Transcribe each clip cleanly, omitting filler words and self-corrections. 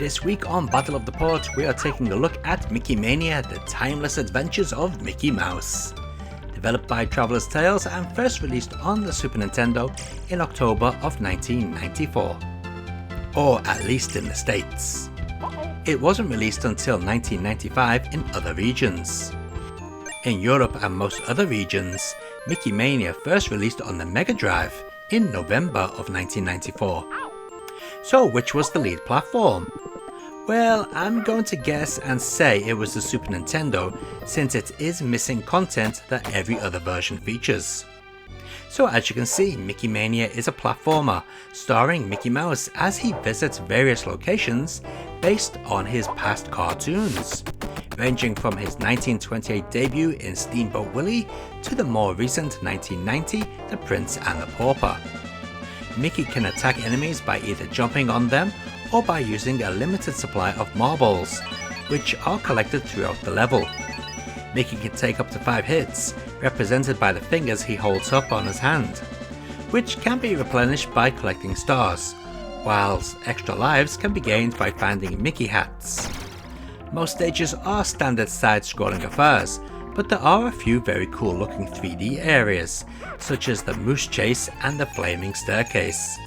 This week on Battle of the Ports, we are taking a look at Mickey Mania, The Timeless Adventures of Mickey Mouse. Developed by Traveller's Tales and first released on the Super Nintendo in October of 1994. Or at least in the States. It wasn't released until 1995 in other regions. In Europe and most other regions, Mickey Mania first released on the Mega Drive in November of 1994. So which was the lead platform? Well, I'm going to guess and say it was the Super Nintendo, since it is missing content that every other version features. So as you can see, Mickey Mania is a platformer starring Mickey Mouse as he visits various locations based on his past cartoons, ranging from his 1928 debut in Steamboat Willie to the more recent 1990 The Prince and the Pauper. Mickey can attack enemies by either jumping on them or by using a limited supply of marbles, which are collected throughout the level. Mickey can take up to 5 hits, represented by the fingers he holds up on his hand, which can be replenished by collecting stars, whilst extra lives can be gained by finding Mickey hats. Most stages are standard side-scrolling affairs, but there are a few very cool looking 3D areas, such as the Moose Chase and the Flaming Staircase.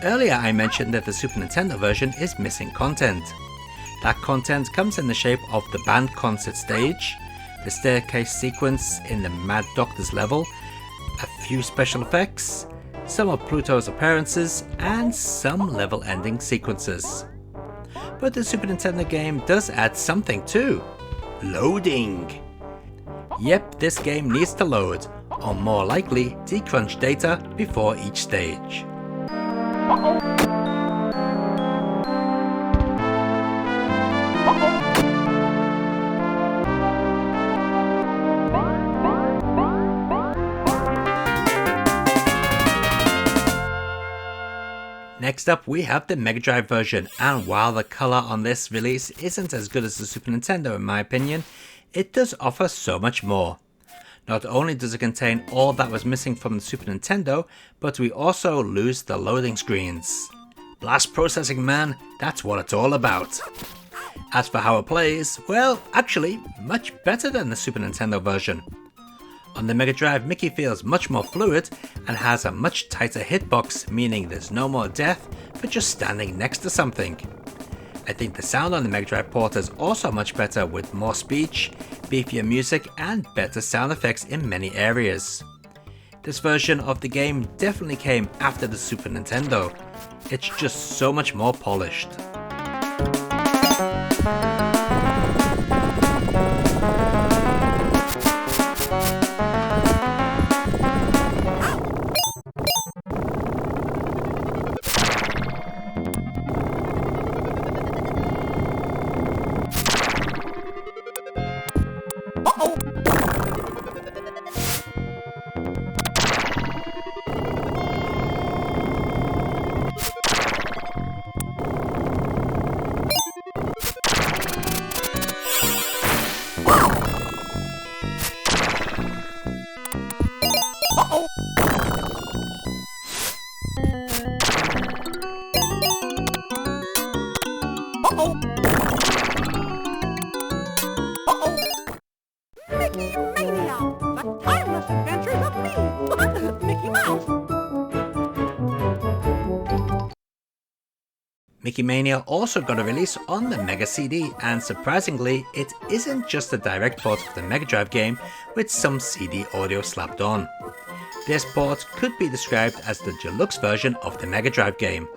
Earlier I mentioned that the Super Nintendo version is missing content. That content comes in the shape of the band concert stage, the staircase sequence in the Mad Doctor's level, a few special effects, some of Pluto's appearances, and some level ending sequences. But the Super Nintendo game does add something too. Loading! Yep, this game needs to load, or more likely decrunch data before each stage. Next up we have the Mega Drive version, and while the colour on this release isn't as good as the Super Nintendo in my opinion, it does offer so much more. Not only does it contain all that was missing from the Super Nintendo, but we also lose the loading screens. Blast processing, man, that's what it's all about. As for how it plays, well, actually, much better than the Super Nintendo version. On the Mega Drive, Mickey feels much more fluid and has a much tighter hitbox, meaning there's no more death for just standing next to something. I think the sound on the Mega Drive port is also much better with more speech, beefier music and better sound effects in many areas. This version of the game definitely came after the Super Nintendo. It's just so much more polished. Mickey Mania! The timeless adventures of me, Mickey Mouse! Mickey Mania also got a release on the Mega CD, and surprisingly, it isn't just a direct port of the Mega Drive game with some CD audio slapped on. This port could be described as the deluxe version of the Mega Drive game.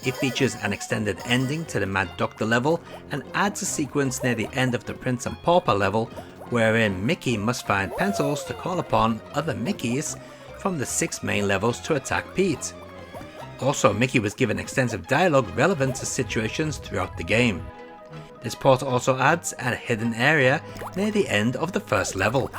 It features an extended ending to the Mad Doctor level and adds a sequence near the end of the Prince and Pauper level wherein Mickey must find pencils to call upon other Mickeys from the 6 main levels to attack Pete. Also, Mickey was given extensive dialogue relevant to situations throughout the game. This port also adds a hidden area near the end of the first level.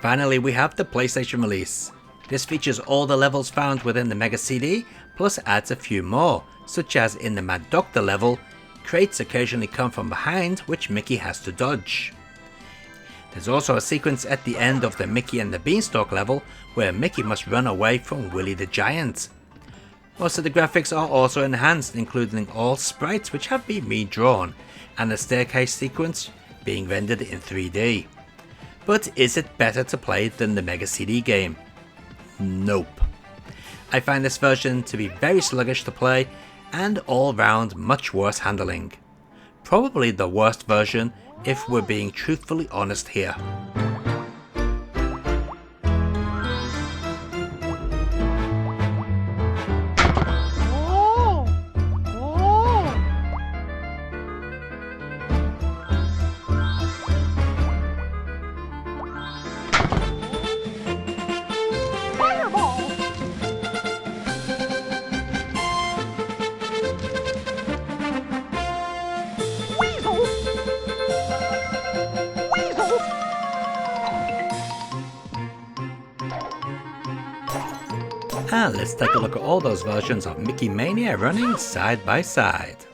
Finally, we have the PlayStation release. This features all the levels found within the Mega CD, plus adds a few more, such as in the Mad Doctor level, crates occasionally come from behind which Mickey has to dodge. There's also a sequence at the end of the Mickey and the Beanstalk level where Mickey must run away from Willy the Giant. Most of the graphics are also enhanced, including all sprites which have been redrawn, and the staircase sequence being rendered in 3D. But is it better to play than the Mega CD game? Nope. I find this version to be very sluggish to play and all round much worse handling. Probably the worst version if we're being truthfully honest here. And let's take a look at all those versions of Mickey Mania running side by side.